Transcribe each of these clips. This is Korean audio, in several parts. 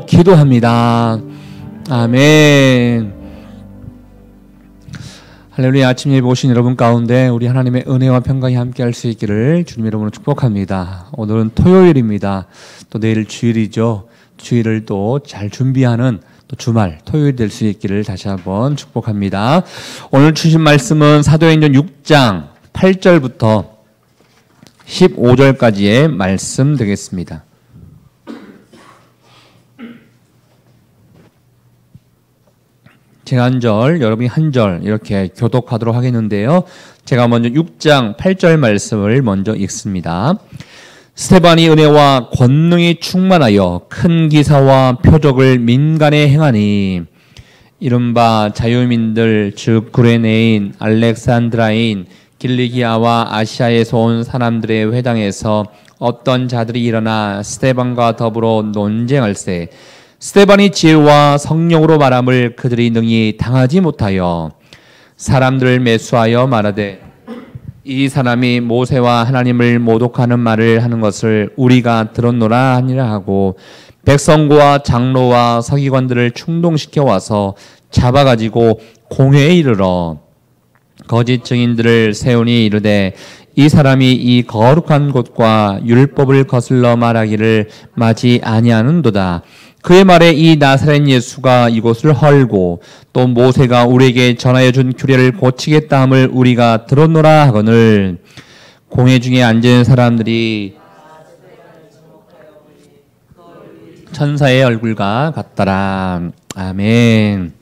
기도합니다. 아멘. 할렐루야. 아침 예배 오신 여러분 가운데 우리 하나님의 은혜와 평강이 함께 할 수 있기를 주님 이름으로 축복합니다. 오늘은 토요일입니다. 또 내일 주일이죠. 주일을 또 잘 준비하는 또 주말 토요일 될 수 있기를 다시 한번 축복합니다. 오늘 주신 말씀은 사도행전 6장 8절부터 15절까지의 말씀 되겠습니다. 제가 한 절, 여러분이 한 절 이렇게 교독하도록 하겠는데요. 제가 먼저 6장 8절 말씀을 먼저 읽습니다. 스데반이 은혜와 권능이 충만하여 큰 기사와 표적을 민간에 행하니 이른바 자유민들 즉 구레네인, 알렉산드라인, 길리기아와 아시아에서 온 사람들의 회당에서 어떤 자들이 일어나 스데반과 더불어 논쟁할세 스데반이 지혜와 성령으로 말함을 그들이 능히 당하지 못하여 사람들을 매수하여 말하되 이 사람이 모세와 하나님을 모독하는 말을 하는 것을 우리가 들었노라 하니라 하고 백성과 장로와 서기관들을 충동시켜 와서 잡아가지고 공회에 이르러 거짓 증인들을 세우니 이르되 이 사람이 이 거룩한 곳과 율법을 거슬러 말하기를 마지 아니하는도다. 그의 말에 이 나사렛 예수가 이곳을 헐고 또 모세가 우리에게 전하여 준 규례를 고치겠다 함을 우리가 들었노라 하거늘 공회 중에 앉은 사람들이 천사의 얼굴과 같더라. 아멘.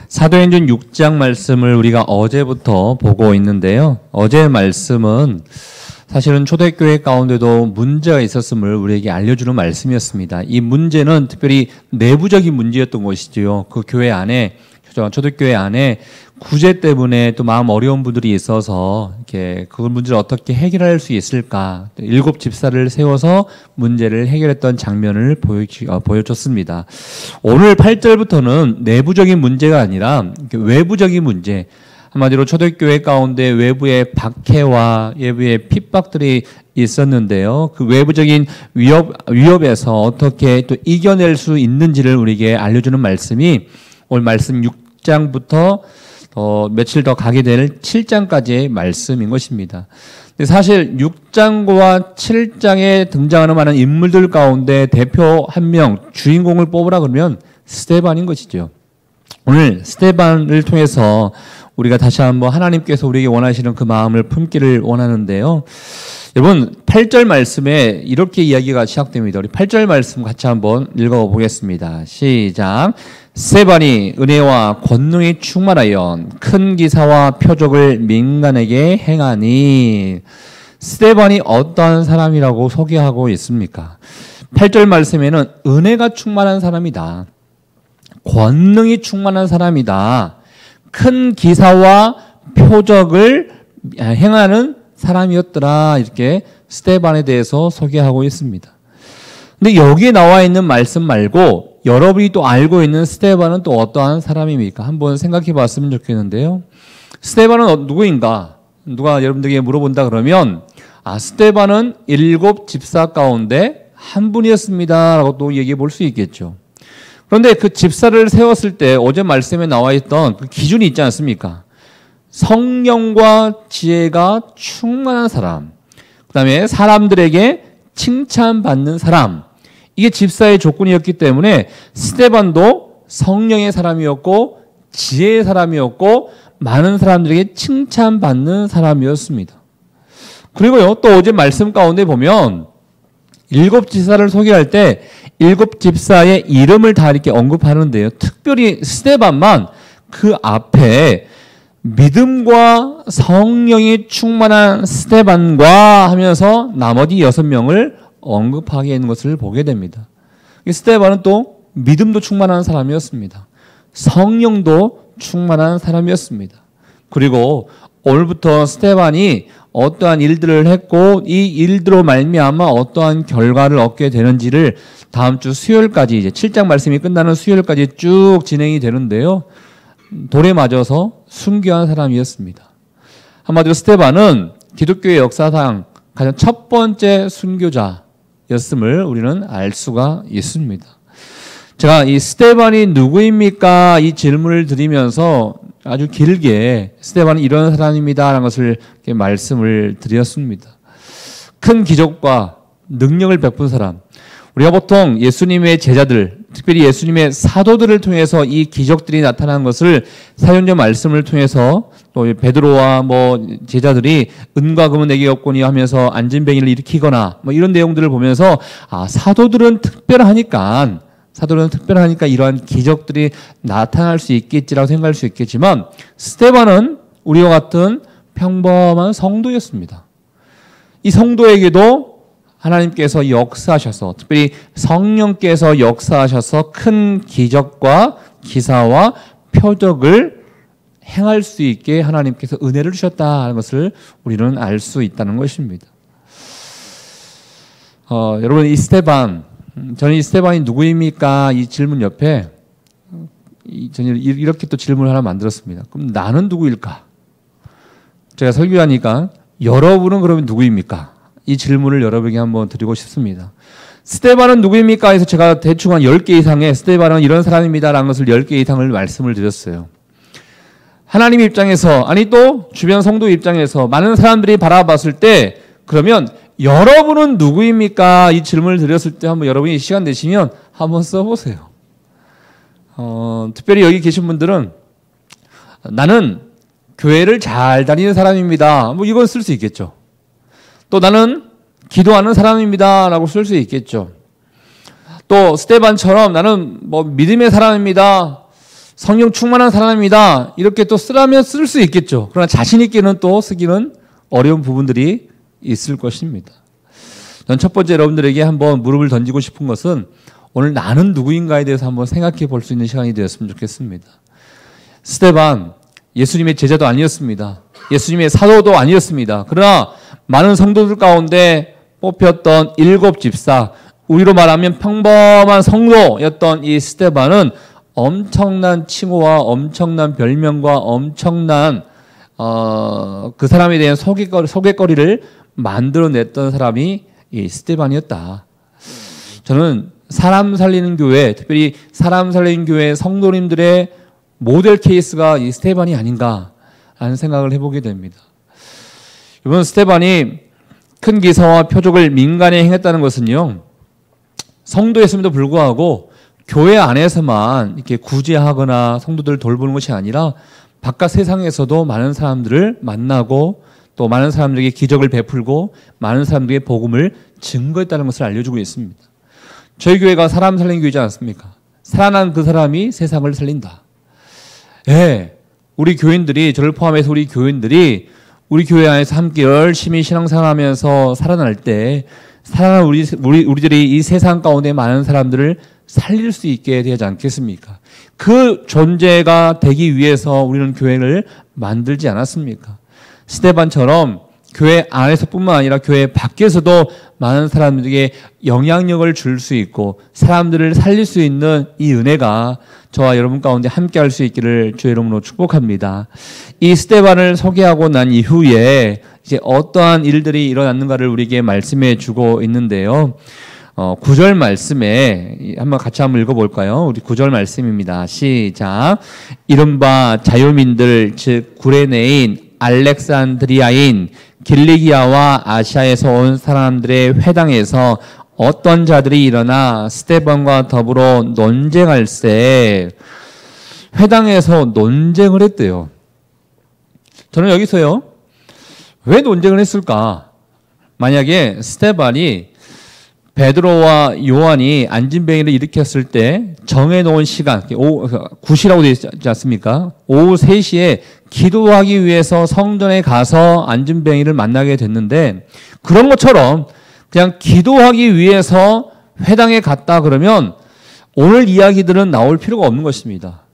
사도행전 6장 말씀을 우리가 어제부터 보고 있는데요. 어제 말씀은 사실은 초대교회 가운데도 문제가 있었음을 우리에게 알려주는 말씀이었습니다. 이 문제는 특별히 내부적인 문제였던 것이지요. 그 교회 안에, 초대교회 안에 구제 때문에 또 마음 어려운 분들이 있어서 이렇게 그 문제를 어떻게 해결할 수 있을까. 7 집사를 세워서 문제를 해결했던 장면을 보여줬습니다. 오늘 8절부터는 내부적인 문제가 아니라 외부적인 문제, 한마디로 초대교회 가운데 외부의 박해와 외부의 핍박들이 있었는데요. 그 외부적인 위협에서 어떻게 또 이겨낼 수 있는지를 우리에게 알려주는 말씀이 오늘 말씀 6장부터 며칠 더 가게 될 7장까지의 말씀인 것입니다. 근데 사실 6장과 7장에 등장하는 많은 인물들 가운데 대표 한 명, 주인공을 뽑으라 그러면 스데반인 것이죠. 오늘 스데반을 통해서 우리가 다시 한번 하나님께서 우리에게 원하시는 그 마음을 품기를 원하는데요. 여러분 8절 말씀에 이렇게 이야기가 시작됩니다. 우리 8절 말씀 같이 한번 읽어보겠습니다. 시작. 스데반이 은혜와 권능이 충만하여 큰 기사와 표적을 민간에게 행하니 스데반이 어떠한 사람이라고 소개하고 있습니까? 8절 말씀에는 은혜가 충만한 사람이다. 권능이 충만한 사람이다. 큰 기사와 표적을 행하는 사람이었더라. 이렇게 스데반에 대해서 소개하고 있습니다. 근데 여기에 나와 있는 말씀 말고 여러분이 또 알고 있는 스데반은 또 어떠한 사람입니까? 한번 생각해 봤으면 좋겠는데요. 스데반은 누구인가? 누가 여러분들에게 물어본다 그러면 스데반은 7 집사 가운데 한 분이었습니다. 라고 또 얘기해 볼 수 있겠죠. 그런데 그 집사를 세웠을 때 어제 말씀에 나와 있던 그 기준이 있지 않습니까? 성령과 지혜가 충만한 사람, 그 다음에 사람들에게 칭찬받는 사람, 이게 집사의 조건이었기 때문에 스데반도 성령의 사람이었고 지혜의 사람이었고 많은 사람들에게 칭찬받는 사람이었습니다. 그리고요, 또 어제 말씀 가운데 보면 7 집사를 소개할 때 7 집사의 이름을 다 이렇게 언급하는데요. 특별히 스데반만 그 앞에 믿음과 성령이 충만한 스데반과 하면서 나머지 6명을 언급하게 있는 것을 보게 됩니다. 스데반은 또 믿음도 충만한 사람이었습니다. 성령도 충만한 사람이었습니다. 그리고 오늘부터 스데반이 어떠한 일들을 했고 이 일들로 말미암아 어떠한 결과를 얻게 되는지를 다음 주 수요일까지 이제 7장 말씀이 끝나는 수요일까지 쭉 진행이 되는데요. 돌에 맞아서 순교한 사람이었습니다. 한마디로 스데반은 기독교의 역사상 가장 첫 번째 순교자, 스테반이었음을 우리는 알 수가 있습니다. 제가 이 스테반이 누구입니까? 이 질문을 드리면서 아주 길게 스테반은 이런 사람입니다라는 것을 이렇게 말씀을 드렸습니다. 큰 기적과 능력을 베푼 사람. 우리가 보통 예수님의 제자들, 특별히 예수님의 사도들을 통해서 이 기적들이 나타난 것을 사도행전 말씀을 통해서 또 베드로와 제자들이 은과 금은 내게 없거니 하면서 안진뱅이를 일으키거나 이런 내용들을 보면서 사도들은 특별하니까 이러한 기적들이 나타날 수 있겠지라고 생각할 수 있겠지만 스데반은 우리와 같은 평범한 성도였습니다. 이 성도에게도 하나님께서 역사하셔서 특별히 성령께서 역사하셔서 큰 기적과 기사와 표적을 행할 수 있게 하나님께서 은혜를 주셨다는 것을 우리는 알 수 있다는 것입니다. 여러분 저는 이 스데반이 누구입니까? 이 질문 옆에 저는 이렇게 또 질문을 하나 만들었습니다. 그럼 나는 누구일까? 제가 설교하니까 여러분은 그러면 누구입니까? 이 질문을 여러분에게 한번 드리고 싶습니다. 스데반은 누구입니까? 해서 제가 대충 한 10개 이상의 스데반은 이런 사람입니다 라는 것을 10개 이상을 말씀을 드렸어요. 하나님 입장에서 또 주변 성도 입장에서 많은 사람들이 바라봤을 때 그러면 여러분은 누구입니까? 이 질문을 드렸을 때 한번 여러분이 시간 되시면 한번 써보세요. 특별히 여기 계신 분들은 나는 교회를 잘 다니는 사람입니다. 이건 쓸 수 있겠죠. 또 나는 기도하는 사람입니다. 라고 쓸 수 있겠죠. 또 스데반처럼 나는 믿음의 사람입니다. 성령 충만한 사람입니다. 이렇게 또 쓰라면 쓸 수 있겠죠. 그러나 자신 있게는 또 쓰기는 어려운 부분들이 있을 것입니다. 전 첫 번째 여러분들에게 한번 무릎을 던지고 싶은 것은 오늘 나는 누구인가에 대해서 한번 생각해 볼 수 있는 시간이 되었으면 좋겠습니다. 스데반, 예수님의 제자도 아니었습니다. 예수님의 사도도 아니었습니다. 그러나 많은 성도들 가운데 뽑혔던 7집사, 우리로 말하면 평범한 성도였던 이 스데반은 엄청난 칭호와 엄청난 별명과 엄청난 그 사람에 대한 소개거리를 만들어냈던 사람이 이 스데반이었다. 저는 사람 살리는 교회, 특별히 사람 살리는 교회 성도님들의 모델 케이스가 이 스데반이 아닌가라는 생각을 해보게 됩니다. 이번 스데반이 큰 기사와 표적을 민간에 행했다는 것은요, 성도였음에도 불구하고 교회 안에서만 이렇게 구제하거나 성도들을 돌보는 것이 아니라 바깥 세상에서도 많은 사람들을 만나고 또 많은 사람들에게 기적을 베풀고 많은 사람들에게 복음을 증거했다는 것을 알려주고 있습니다. 저희 교회가 사람 살리는 교회지 않습니까? 살아난 그 사람이 세상을 살린다. 우리 교인들이, 저를 포함해서 우리 교인들이 우리 교회 안에서 함께 열심히 신앙생활하면서 살아날 때 살아난 우리들이 이 세상 가운데 많은 사람들을 살릴 수 있게 되지 않겠습니까? 그 존재가 되기 위해서 우리는 교회를 만들지 않았습니까? 스데반처럼 교회 안에서뿐만 아니라 교회 밖에서도 많은 사람들에게 영향력을 줄 수 있고 사람들을 살릴 수 있는 이 은혜가 저와 여러분 가운데 함께 할 수 있기를 주의 이름으로 축복합니다. 이 스데반을 소개하고 난 이후에 이제 어떠한 일들이 일어났는가를 우리에게 말씀해 주고 있는데요. 9절 말씀에 한번 같이 한번 읽어볼까요? 우리 9절 말씀입니다. 시작. 이른바 자유민들 즉 구레네인 알렉산드리아인 길리기아와 아시아에서 온 사람들의 회당에서 어떤 자들이 일어나 스데반과 더불어 논쟁할세. 회당에서 논쟁을 했대요. 저는 여기서요, 왜 논쟁을 했을까? 만약에 스데반이 베드로와 요한이 안진뱅이를 일으켰을 때 정해놓은 시간, 9시라고 되어 있지 않습니까? 오후 3시에 기도하기 위해서 성전에 가서 안진뱅이를 만나게 됐는데 그런 것처럼 그냥 기도하기 위해서 회당에 갔다 그러면 오늘 이야기들은 나올 필요가 없는 것입니다.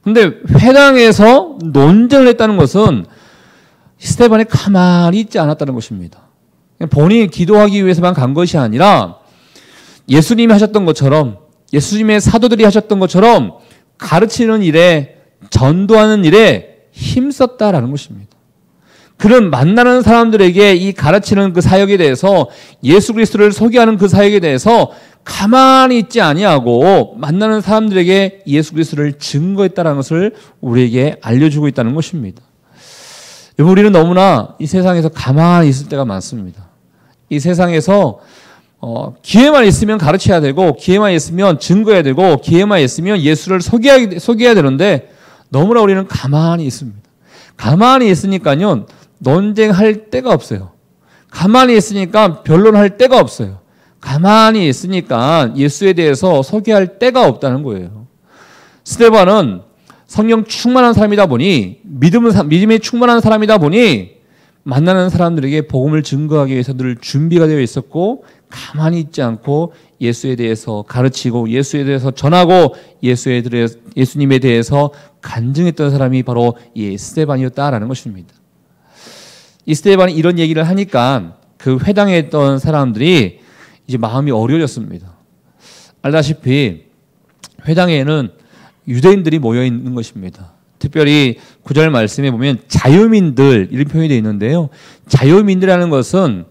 그런데 회당에서 논쟁을 했다는 것은 스데반이 가만히 있지 않았다는 것입니다. 본인이 기도하기 위해서만 간 것이 아니라 예수님이 하셨던 것처럼 예수님의 사도들이 하셨던 것처럼 가르치는 일에 전도하는 일에 힘썼다라는 것입니다. 그런 만나는 사람들에게 이 가르치는 그 사역에 대해서 예수 그리스도를 소개하는 그 사역에 대해서 가만히 있지 아니하고 만나는 사람들에게 예수 그리스도를 증거했다는 것을 우리에게 알려주고 있다는 것입니다. 우리는 너무나 이 세상에서 가만히 있을 때가 많습니다. 이 세상에서 기회만 있으면 가르쳐야 되고 기회만 있으면 증거해야 되고 기회만 있으면 예수를 소개해야 되는데 너무나 우리는 가만히 있습니다. 가만히 있으니까요 논쟁할 데가 없어요. 가만히 있으니까 변론할 데가 없어요. 가만히 있으니까 예수에 대해서 소개할 데가 없다는 거예요. 스데반은 성령 충만한 사람이다 보니 믿음에 충만한 사람이다 보니 만나는 사람들에게 복음을 증거하기 위해서 늘 준비가 되어 있었고 가만히 있지 않고 예수에 대해서 가르치고 예수에 대해서 전하고 예수님에 대해서 간증했던 사람이 바로 이 스데반이었다라는 것입니다. 이 스데반이 이런 얘기를 하니까 그 회당에 있던 사람들이 이제 마음이 어려워졌습니다. 알다시피 회당에는 유대인들이 모여 있는 것입니다. 특별히 9절 말씀에 보면 자유민들 이런 표현이 되어 있는데요. 자유민들이라는 것은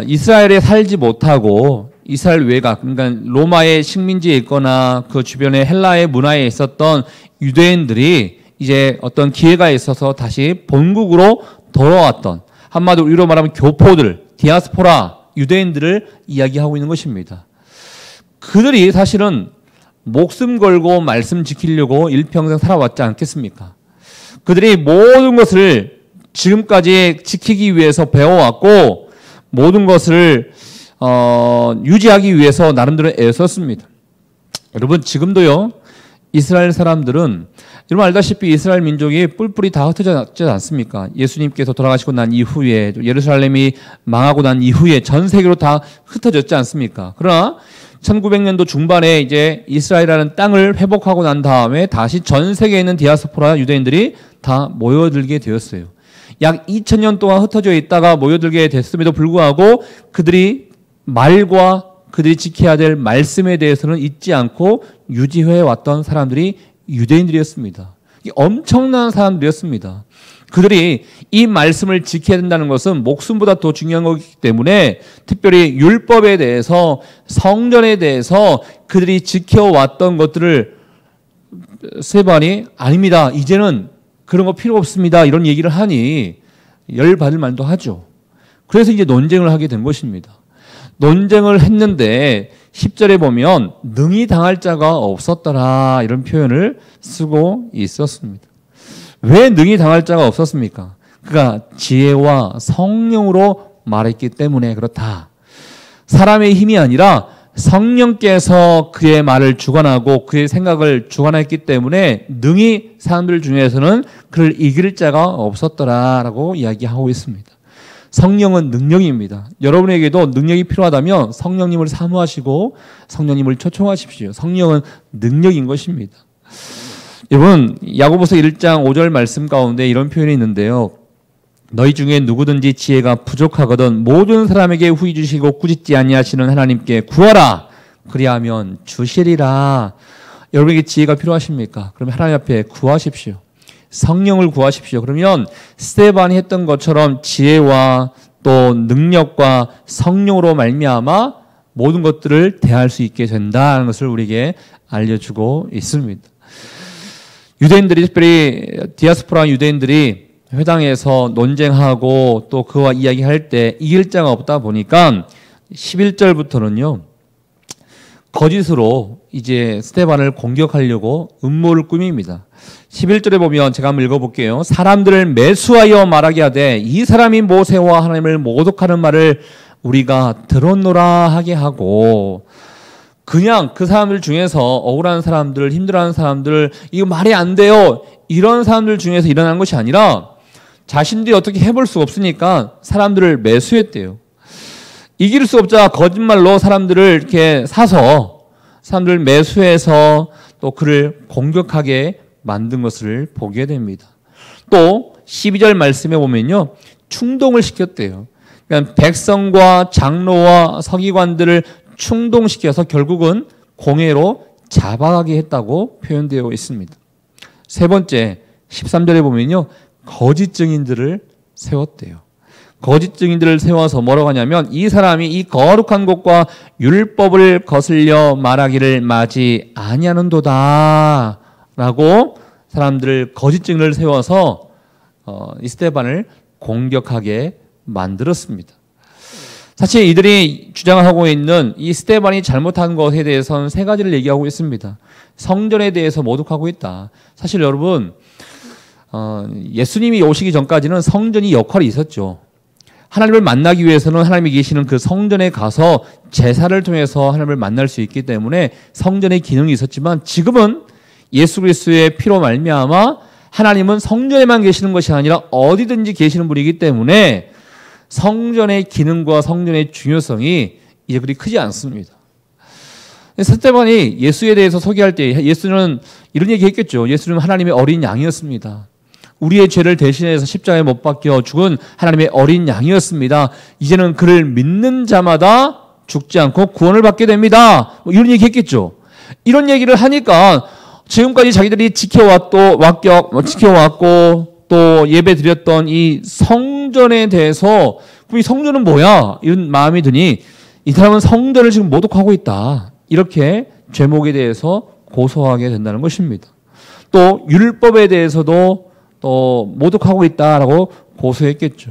이스라엘에 살지 못하고 이스라엘 외곽, 그러니까 로마의 식민지에 있거나 그 주변의 헬라의 문화에 있었던 유대인들이 이제 어떤 기회가 있어서 다시 본국으로 돌아왔던 한마디로 우리로 말하면 교포들, 디아스포라 유대인들을 이야기하고 있는 것입니다. 그들이 사실은 목숨 걸고 말씀 지키려고 일평생 살아왔지 않겠습니까? 그들이 모든 것을 지금까지 지키기 위해서 배워왔고 모든 것을 유지하기 위해서 나름대로 애썼습니다. 여러분 지금도요 이스라엘 사람들은 여러분 알다시피 이스라엘 민족이 뿔뿔이 다 흩어졌지 않습니까? 예수님께서 돌아가시고 난 이후에 예루살렘이 망하고 난 이후에 전 세계로 다 흩어졌지 않습니까? 그러나 1900년도 중반에 이제 이스라엘이라는 땅을 회복하고 난 다음에 다시 전 세계에 있는 디아스포라 유대인들이 다 모여들게 되었어요. 약 2000년 동안 흩어져 있다가 모여들게 됐음에도 불구하고 그들이 말과 그들이 지켜야 될 말씀에 대해서는 잊지 않고 유지해 왔던 사람들이 유대인들이었습니다. 엄청난 사람들이었습니다. 그들이 이 말씀을 지켜야 된다는 것은 목숨보다 더 중요한 거기 때문에 특별히 율법에 대해서 성전에 대해서 그들이 지켜왔던 것들을 스데반이 아닙니다. 이제는 그런 거 필요 없습니다. 이런 얘기를 하니 열받을 만도 하죠. 그래서 이제 논쟁을 하게 된 것입니다. 논쟁을 했는데 10절에 보면 능히 당할 자가 없었더라 이런 표현을 쓰고 있었습니다. 왜 능히 당할 자가 없었습니까? 그가 지혜와 성령으로 말했기 때문에 그렇다. 사람의 힘이 아니라 성령께서 그의 말을 주관하고 그의 생각을 주관했기 때문에 능히 사람들 중에서는 그를 이길 자가 없었더라라고 이야기하고 있습니다. 성령은 능력입니다. 여러분에게도 능력이 필요하다면 성령님을 사모하시고 성령님을 초청하십시오. 성령은 능력인 것입니다. 여러분 야고보서 1장 5절 말씀 가운데 이런 표현이 있는데요. 너희 중에 누구든지 지혜가 부족하거든 모든 사람에게 후히 주시고 꾸짖지 아니하시는 하나님께 구하라. 그리하면 주시리라. 여러분에게 지혜가 필요하십니까? 그럼 하나님 앞에 구하십시오. 성령을 구하십시오. 그러면 스데반이 했던 것처럼 지혜와 또 능력과 성령으로 말미암아 모든 것들을 대할 수 있게 된다는 것을 우리에게 알려주고 있습니다. 유대인들이 특별히 디아스포라 유대인들이 회당에서 논쟁하고 또 그와 이야기할 때 이길 자가 없다 보니까 11절부터는요. 거짓으로 이제 스데반을 공격하려고 음모를 꾸밉니다. 11절에 보면 제가 한번 읽어볼게요. 사람들을 매수하여 말하게 하되 이 사람이 모세와 하나님을 모독하는 말을 우리가 들었노라 하게 하고 그냥 그 사람들 중에서 억울한 사람들, 힘들어하는 사람들 이거 말이 안 돼요. 이런 사람들 중에서 일어난 것이 아니라 자신들이 어떻게 해볼 수 없으니까 사람들을 매수했대요. 이길 수 없자 거짓말로 사람들을 이렇게 사서 사람들을 매수해서 또 그를 공격하게 만든 것을 보게 됩니다. 또 12절 말씀에 보면요. 충동을 시켰대요. 그러니까 백성과 장로와 서기관들을 충동시켜서 결국은 공회로 잡아가게 했다고 표현되어 있습니다. 세 번째 13절에 보면요. 거짓 증인들을 세웠대요. 거짓 증인들을 세워서 뭐라고 하냐면 이 사람이 이 거룩한 곳과 율법을 거슬려 말하기를 마지 아니하는도다 라고 사람들을 거짓 증인을 세워서 이 스데반을 공격하게 만들었습니다. 사실 이들이 주장하고 있는 이 스데반이 잘못한 것에 대해서는 세 가지를 얘기하고 있습니다. 성전에 대해서 모독하고 있다. 사실 여러분 예수님이 오시기 전까지는 성전이 역할이 있었죠. 하나님을 만나기 위해서는 하나님이 계시는 그 성전에 가서 제사를 통해서 하나님을 만날 수 있기 때문에 성전의 기능이 있었지만 지금은 예수 그리스도의 피로 말미암아 하나님은 성전에만 계시는 것이 아니라 어디든지 계시는 분이기 때문에 성전의 기능과 성전의 중요성이 이제 그리 크지 않습니다. 스데반이 예수에 대해서 소개할 때 예수는 이런 얘기 했겠죠. 예수는 하나님의 어린 양이었습니다. 우리의 죄를 대신해서 십자가에 못 박혀 죽은 하나님의 어린 양이었습니다. 이제는 그를 믿는 자마다 죽지 않고 구원을 받게 됩니다. 이런 얘기 했겠죠. 이런 얘기를 하니까 지금까지 자기들이 지켜왔고 또 예배 드렸던 이 성전에 대해서 이 성전은 뭐야? 이런 마음이 드니 이 사람은 성전을 지금 모독하고 있다. 이렇게 죄목에 대해서 고소하게 된다는 것입니다. 또 율법에 대해서도 또 모독하고 있다라고 고소했겠죠.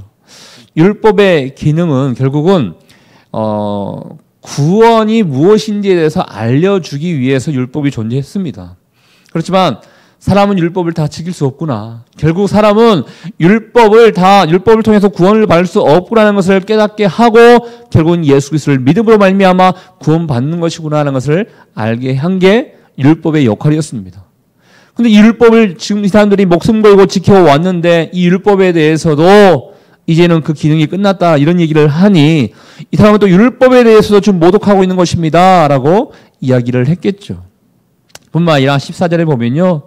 율법의 기능은 결국은 구원이 무엇인지에 대해서 알려주기 위해서 율법이 존재했습니다. 그렇지만 사람은 율법을 다 지킬 수 없구나. 결국 사람은 율법을 통해서 구원을 받을 수 없구나라는 것을 깨닫게 하고 결국은 예수 그리스도를 믿음으로 말미암아 구원받는 것이구나라는 것을 알게 한 게 율법의 역할이었습니다. 근데 이 율법을 지금 이 사람들이 목숨 걸고 지켜왔는데 이 율법에 대해서도 이제는 그 기능이 끝났다 이런 얘기를 하니 이 사람은 또 율법에 대해서도 좀 모독하고 있는 것입니다 라고 이야기를 했겠죠. 뿐만 아니라 14절에 보면요.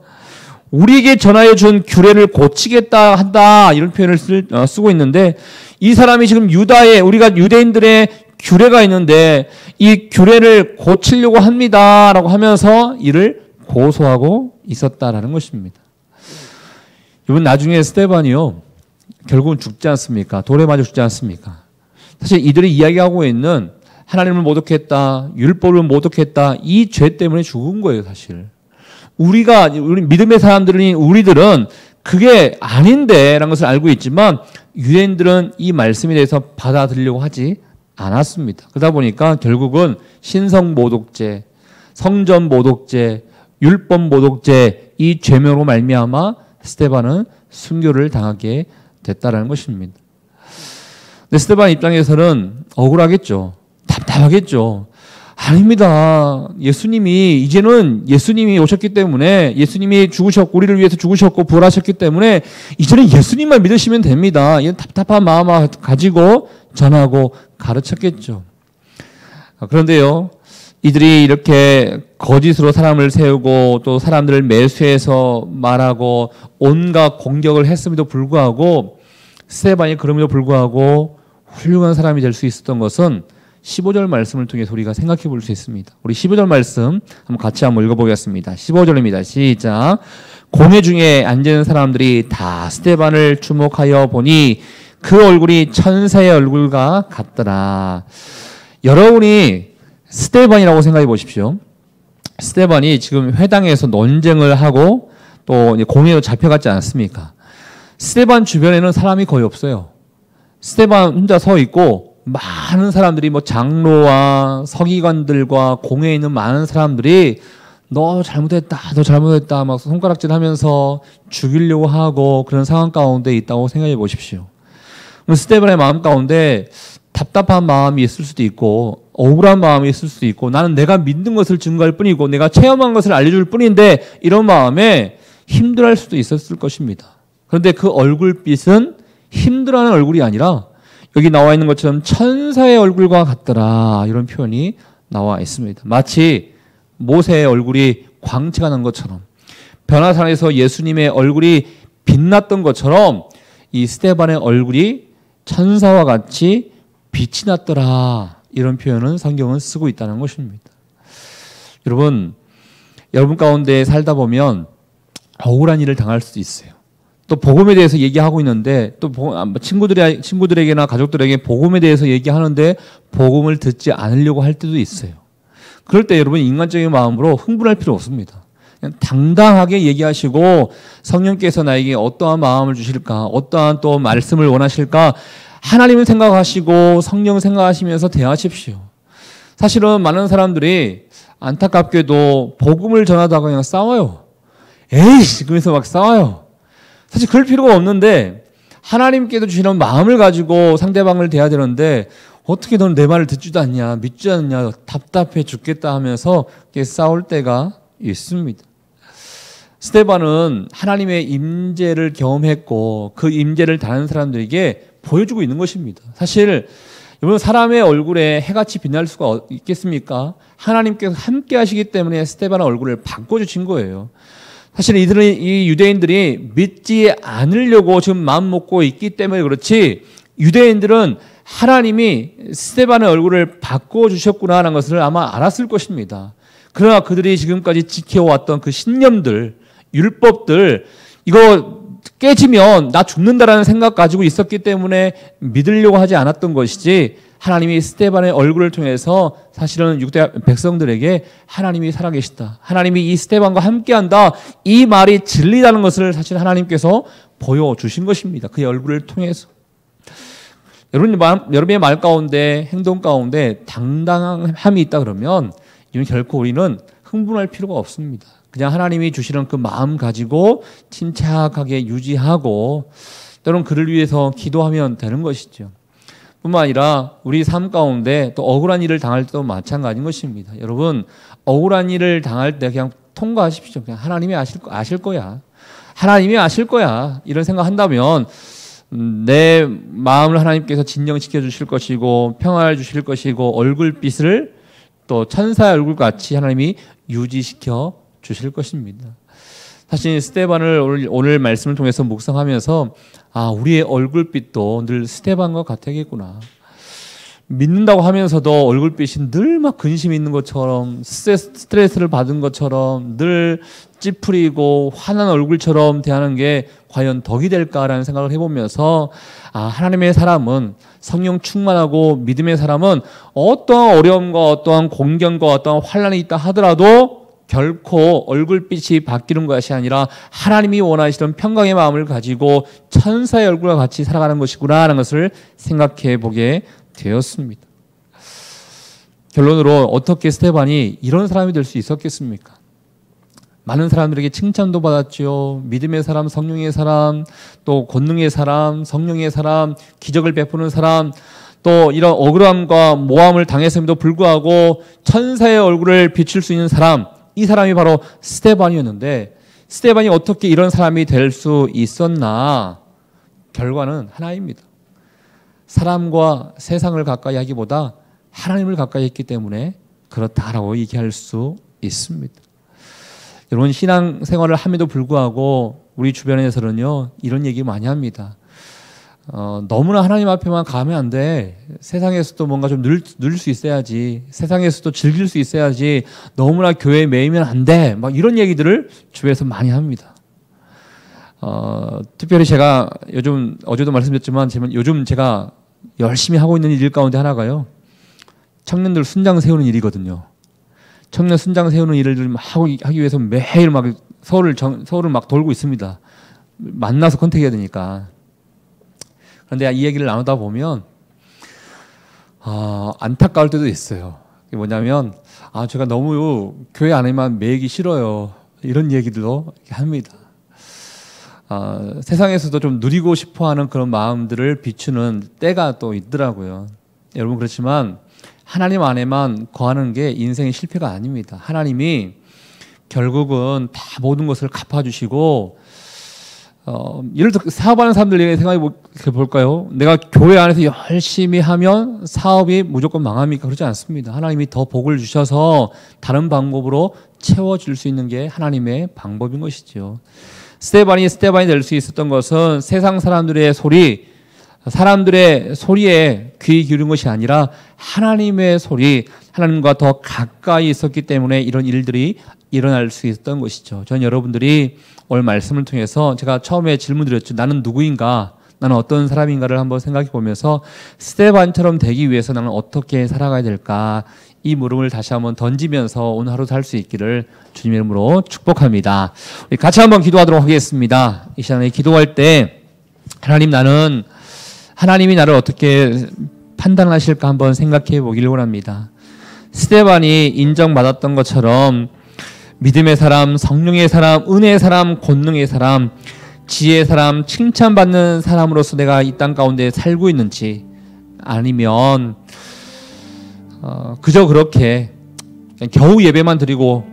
우리에게 전하여 준 규례를 고치겠다 한다 이런 표현을 쓰고 있는데 이 사람이 지금 우리가 유대인들의 규례가 있는데 이 규례를 고치려고 합니다 라고 하면서 이를 고소하고 있었다라는 것입니다. 이번 나중에 스데반이요. 결국은 죽지 않습니까? 돌에 맞아 죽지 않습니까? 사실 이들이 이야기하고 있는 하나님을 모독했다, 율법을 모독했다 이 죄 때문에 죽은 거예요, 사실. 우리 믿음의 사람들은 우리들은 그게 아닌데라는 것을 알고 있지만 유대인들은 이 말씀에 대해서 받아들이려고 하지 않았습니다. 그러다 보니까 결국은 신성 모독죄, 성전 모독죄, 율법 모독죄 이 죄명으로 말미암아 스데반은 순교를 당하게 됐다라는 것입니다. 근데 스데반 입장에서는 억울하겠죠. 답답하겠죠. 아닙니다. 이제는 예수님이 오셨기 때문에 예수님이 우리를 위해서 죽으셨고 부활하셨기 때문에 이제는 예수님만 믿으시면 됩니다. 이런 답답한 마음을 가지고 전하고 가르쳤겠죠. 그런데요. 이들이 이렇게 거짓으로 사람을 세우고 또 사람들을 매수해서 말하고 온갖 공격을 했음에도 불구하고 스데반이 그럼에도 불구하고 훌륭한 사람이 될 수 있었던 것은 15절 말씀을 통해서 우리가 생각해 볼 수 있습니다. 우리 15절 말씀 같이 한번 읽어보겠습니다. 15절입니다. 시작. 공회 중에 앉은 사람들이 다 스데반을 주목하여 보니 그 얼굴이 천사의 얼굴과 같더라. 여러분이 스데반이라고 생각해 보십시오. 스데반이 지금 회당에서 논쟁을 하고 또 공회로 잡혀갔지 않습니까? 스데반 주변에는 사람이 거의 없어요. 스데반 혼자 서 있고 많은 사람들이 장로와 서기관들과 공회에 있는 많은 사람들이 너 잘못했다 막 손가락질하면서 죽이려고 하고 그런 상황 가운데 있다고 생각해 보십시오. 스데반의 마음 가운데 답답한 마음이 있을 수도 있고 억울한 마음이 있을 수도 있고 나는 내가 믿는 것을 증거할 뿐이고 내가 체험한 것을 알려줄 뿐인데 이런 마음에 힘들어할 수도 있었을 것입니다. 그런데 그 얼굴빛은 힘들어하는 얼굴이 아니라 여기 나와 있는 것처럼 천사의 얼굴과 같더라 이런 표현이 나와 있습니다. 마치 모세의 얼굴이 광채가 난 것처럼 변화산에서 예수님의 얼굴이 빛났던 것처럼 이 스데반의 얼굴이 천사와 같이 빛이 났더라 이런 표현은 성경은 쓰고 있다는 것입니다. 여러분 가운데 살다 보면 억울한 일을 당할 수도 있어요. 또 복음에 대해서 얘기하고 있는데 또 친구들에게나 가족들에게 복음에 대해서 얘기하는데 복음을 듣지 않으려고 할 때도 있어요. 그럴 때 여러분 인간적인 마음으로 흥분할 필요 없습니다. 그냥 당당하게 얘기하시고 성령께서 나에게 어떠한 마음을 주실까, 어떠한 또 말씀을 원하실까 하나님을 생각하시고 성령 생각하시면서 대하십시오. 사실은 많은 사람들이 안타깝게도 복음을 전하다가 그냥 싸워요. 에이씨 그러면서 막 싸워요. 사실 그럴 필요가 없는데 하나님께도 주시는 마음을 가지고 상대방을 대해야 되는데 어떻게 너는 내 말을 듣지도 않냐, 믿지 않냐, 답답해 죽겠다 하면서 싸울 때가 있습니다. 스데반은 하나님의 임재를 경험했고 그 임재를 다른 사람들에게 보여주고 있는 것입니다. 사실 여러분 사람의 얼굴에 해같이 빛날 수가 있겠습니까? 하나님께서 함께 하시기 때문에 스데반의 얼굴을 바꿔주신 거예요. 사실 이 유대인들이 믿지 않으려고 지금 마음 먹고 있기 때문에 그렇지 유대인들은 하나님이 스데반의 얼굴을 바꿔주셨구나라는 것을 아마 알았을 것입니다. 그러나 그들이 지금까지 지켜왔던 그 신념들, 율법들 이거 깨지면 나 죽는다라는 생각 가지고 있었기 때문에 믿으려고 하지 않았던 것이지 하나님이 스데반의 얼굴을 통해서 사실은 유대 백성들에게 하나님이 살아계시다. 하나님이 이 스데반과 함께한다. 이 말이 진리라는 것을 사실 하나님께서 보여주신 것입니다. 그의 얼굴을 통해서. 여러분의 말 가운데 행동 가운데 당당함이 있다 그러면 이건 결코 우리는 흥분할 필요가 없습니다. 그냥 하나님이 주시는 그 마음 가지고 침착하게 유지하고 때로는 그를 위해서 기도하면 되는 것이죠. 뿐만 아니라 우리 삶 가운데 또 억울한 일을 당할 때도 마찬가지인 것입니다. 여러분 억울한 일을 당할 때 그냥 통과하십시오. 그냥 하나님이 아실 거야. 하나님이 아실 거야. 이런 생각한다면 내 마음을 하나님께서 진정시켜 주실 것이고 평화를 주실 것이고 얼굴빛을 또 천사의 얼굴같이 하나님이 유지시켜 주실 것입니다. 사실 스데반을 오늘 말씀을 통해서 묵상하면서 우리의 얼굴빛도 늘 스데반과 같아야겠구나. 믿는다고 하면서도 얼굴빛이 늘 막 근심이 있는 것처럼 스트레스를 받은 것처럼 늘 찌푸리고 화난 얼굴처럼 대하는 게 과연 덕이 될까라는 생각을 해보면서 하나님의 사람은 성령 충만하고 믿음의 사람은 어떠한 어려움과 어떠한 공경과 어떠한 환난이 있다 하더라도 결코 얼굴빛이 바뀌는 것이 아니라 하나님이 원하시는 평강의 마음을 가지고 천사의 얼굴과 같이 살아가는 것이구나 하는 것을 생각해 보게 되었습니다. 결론으로 어떻게 스데반이 이런 사람이 될 수 있었겠습니까? 많은 사람들에게 칭찬도 받았죠. 믿음의 사람, 성령의 사람, 또 권능의 사람, 성령의 사람, 기적을 베푸는 사람, 또 이런 억울함과 모함을 당했음에도 불구하고 천사의 얼굴을 비출 수 있는 사람, 이 사람이 바로 스데반이었는데 스데반이 어떻게 이런 사람이 될 수 있었나? 결과는 하나입니다. 사람과 세상을 가까이 하기보다 하나님을 가까이 했기 때문에 그렇다라고 얘기할 수 있습니다. 여러분 신앙생활을 함에도 불구하고 우리 주변에서는요 이런 얘기 많이 합니다. 너무나 하나님 앞에만 가면 안 돼. 세상에서도 뭔가 좀 누릴 수 있어야지. 세상에서도 즐길 수 있어야지. 너무나 교회에 매이면 안 돼. 막 이런 얘기들을 주변에서 많이 합니다. 특별히 제가 요즘 어제도 말씀드렸지만 요즘 제가 열심히 하고 있는 일 가운데 하나가요. 청년들 순장 세우는 일이거든요. 청년 순장 세우는 일을 좀 하기 위해서 매일 막 서울을 막 돌고 있습니다. 만나서 컨택해야 되니까. 그런데 이 얘기를 나누다 보면 안타까울 때도 있어요. 그게 뭐냐면 제가 너무 교회 안에만 매이기 싫어요. 이런 얘기들도 합니다. 세상에서도 좀 누리고 싶어하는 그런 마음들을 비추는 때가 또 있더라고요. 여러분 그렇지만 하나님 안에만 거하는 게 인생의 실패가 아닙니다. 하나님이 결국은 다 모든 것을 갚아주시고 예를 들어 사업하는 사람들 얘기 생각해 볼까요? 내가 교회 안에서 열심히 하면 사업이 무조건 망합니까? 그렇지 않습니다. 하나님이 더 복을 주셔서 다른 방법으로 채워줄 수 있는 게 하나님의 방법인 것이죠. 스데반이 될 수 있었던 것은 세상 사람들의 소리에 귀 기울인 것이 아니라 하나님의 소리, 하나님과 더 가까이 있었기 때문에 이런 일들이 일어날 수 있었던 것이죠. 저는 여러분들이 오늘 말씀을 통해서 제가 처음에 질문드렸죠. 나는 누구인가? 나는 어떤 사람인가를 한번 생각해 보면서 스데반처럼 되기 위해서 나는 어떻게 살아가야 될까? 이 물음을 다시 한번 던지면서 오늘 하루 살 수 있기를 주님의 이름으로 축복합니다. 우리 같이 한번 기도하도록 하겠습니다. 이 시간에 기도할 때 하나님이 나를 어떻게 판단하실까 한번 생각해 보기를 원합니다. 스데반이 인정받았던 것처럼 믿음의 사람, 성령의 사람, 은혜의 사람, 권능의 사람, 지혜의 사람, 칭찬받는 사람으로서 내가 이 땅 가운데 살고 있는지, 아니면 그저 그렇게 그냥 겨우 예배만 드리고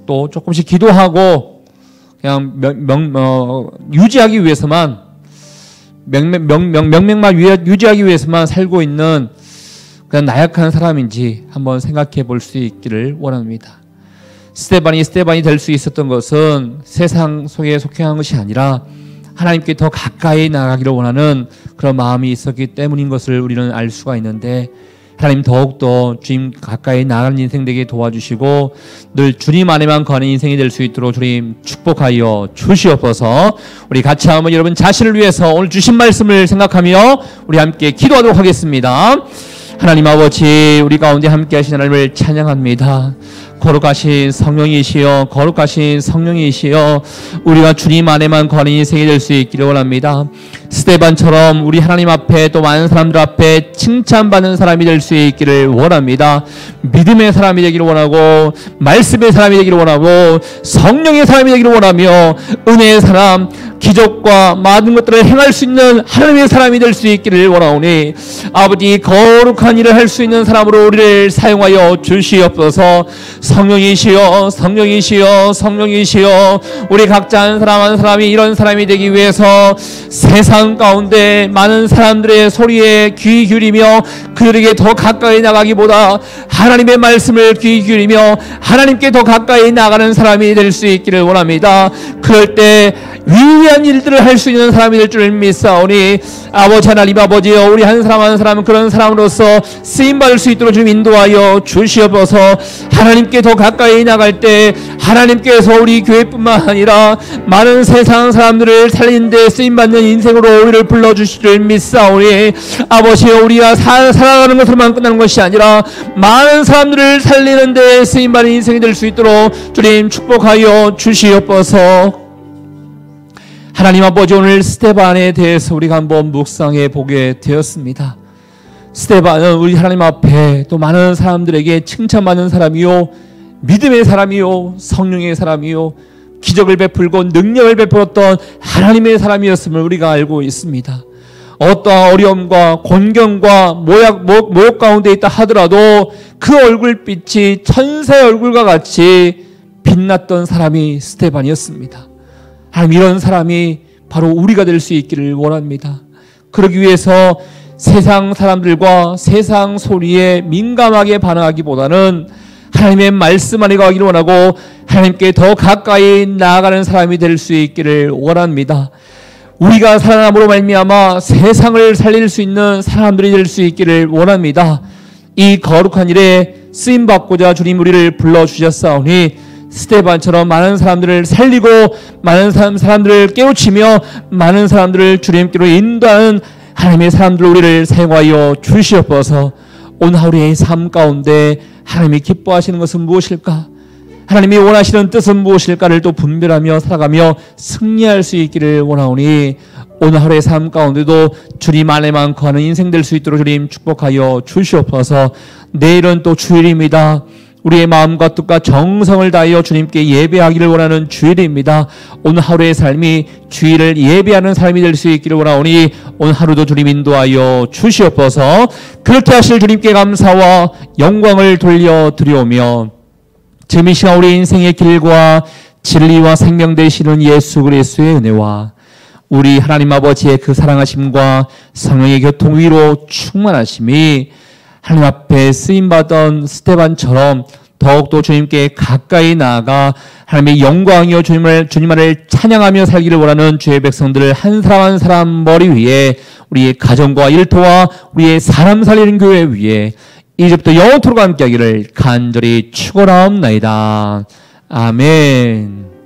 또 조금씩 기도하고 그냥 유지하기 위해서만 명맥만 유지하기 위해서만 살고 있는 그냥 나약한 사람인지 한번 생각해 볼 수 있기를 원합니다. 스데반이 될 수 있었던 것은 세상 속에 속한 것이 아니라 하나님께 더 가까이 나가기를 원하는 그런 마음이 있었기 때문인 것을 우리는 알 수가 있는데, 하나님 더욱더 주님 가까이 나가는 인생 되게 도와주시고 늘 주님 안에만 거하는 인생이 될 수 있도록 주님 축복하여 주시옵소서. 우리 같이 한번 여러분 자신을 위해서 오늘 주신 말씀을 생각하며 우리 함께 기도하도록 하겠습니다. 하나님 아버지, 우리 가운데 함께 하신 하나님을 찬양합니다. 거룩하신 성령이시여, 거룩하신 성령이시여, 우리가 주님 안에만 거하는 인생이 될 수 있기를 원합니다. 스데반처럼 우리 하나님 앞에 또 많은 사람들 앞에 칭찬받는 사람이 될 수 있기를 원합니다. 믿음의 사람이 되기를 원하고, 말씀의 사람이 되기를 원하고, 성령의 사람이 되기를 원하며, 은혜의 사람, 기적과 많은 것들을 행할 수 있는 하나님의 사람이 될 수 있기를 원하오니, 아버지 거룩한 일을 할 수 있는 사람으로 우리를 사용하여 주시옵소서. 성령이시여, 성령이시여, 성령이시여, 우리 각자 한 사람이 이런 사람이 되기 위해서 세상 가운데 많은 사람들의 소리에 귀 기울이며 그들에게 더 가까이 나가기보다 하나님의 말씀을 귀 기울이며 하나님께 더 가까이 나가는 사람이 될 수 있기를 원합니다. 그럴 때 위대한 일들을 할 수 있는 사람이 될 줄 믿사오니, 아버지 하나님 아버지여, 우리 한 사람 한 사람은 그런 사람으로서 쓰임받을 수 있도록 좀 인도하여 주시옵소서. 하나님께 더 가까이 나갈 때 하나님께서 우리 교회뿐만 아니라 많은 세상 사람들을 살리는 데 쓰임받는 인생으로 우리를 불러주실 줄 믿사오니, 아버지여, 우리가 살아가는 것으로만 끝나는 것이 아니라 많은 사람들을 살리는 데 쓰임받는 인생이 될 수 있도록 주님 축복하여 주시옵소서. 하나님 아버지, 오늘 스데반에 대해서 우리가 한번 묵상해 보게 되었습니다. 스데반은 우리 하나님 앞에 또 많은 사람들에게 칭찬받는 사람이요, 믿음의 사람이요, 성령의 사람이요, 기적을 베풀고 능력을 베풀었던 하나님의 사람이었음을 우리가 알고 있습니다. 어떠한 어려움과 곤경과 모욕 가운데 있다 하더라도 그 얼굴빛이 천사의 얼굴과 같이 빛났던 사람이 스데반이었습니다. 하나님, 이런 사람이 바로 우리가 될 수 있기를 원합니다. 그러기 위해서 세상 사람들과 세상 소리에 민감하게 반응하기보다는 하나님의 말씀 안에 가기를 원하고 하나님께 더 가까이 나아가는 사람이 될 수 있기를 원합니다. 우리가 살아남으로 말미암아 세상을 살릴 수 있는 사람들이 될 수 있기를 원합니다. 이 거룩한 일에 쓰임받고자 주님 우리를 불러주셨사오니, 스데반처럼 많은 사람들을 살리고 많은 사람들을 깨우치며 많은 사람들을 주님께로 인도하는 하나님의 사람들로 우리를 사용하여 주시옵소서. 오늘 하루의 삶 가운데 하나님이 기뻐하시는 것은 무엇일까? 하나님이 원하시는 뜻은 무엇일까를 또 분별하며 살아가며 승리할 수 있기를 원하오니, 오늘 하루의 삶 가운데도 주님 안에만 거하는 인생 될 수 있도록 주님 축복하여 주시옵소서. 내일은 또 주일입니다. 우리의 마음과 뜻과 정성을 다하여 주님께 예배하기를 원하는 주일입니다. 오늘 하루의 삶이 주일을 예배하는 삶이 될 수 있기를 원하오니, 오늘 하루도 주님 인도하여 주시옵소서. 그렇게 하실 주님께 감사와 영광을 돌려드리오며, 지금 이 시간 우리 인생의 길과 진리와 생명 되시는 예수 그리스도의 은혜와 우리 하나님 아버지의 그 사랑하심과 성령의 교통 위로 충만하심이 하나님 앞에 쓰임받은 스데반처럼 더욱더 주님께 가까이 나아가 하나님의 영광이요 주님만을 찬양하며 살기를 원하는 주의 백성들을 한 사람 한 사람 머리 위에 우리의 가정과 일터와 우리의 사람 살리는 교회 위에 이제부터 영원토록 함께하기를 간절히 축원하옵나이다. 아멘.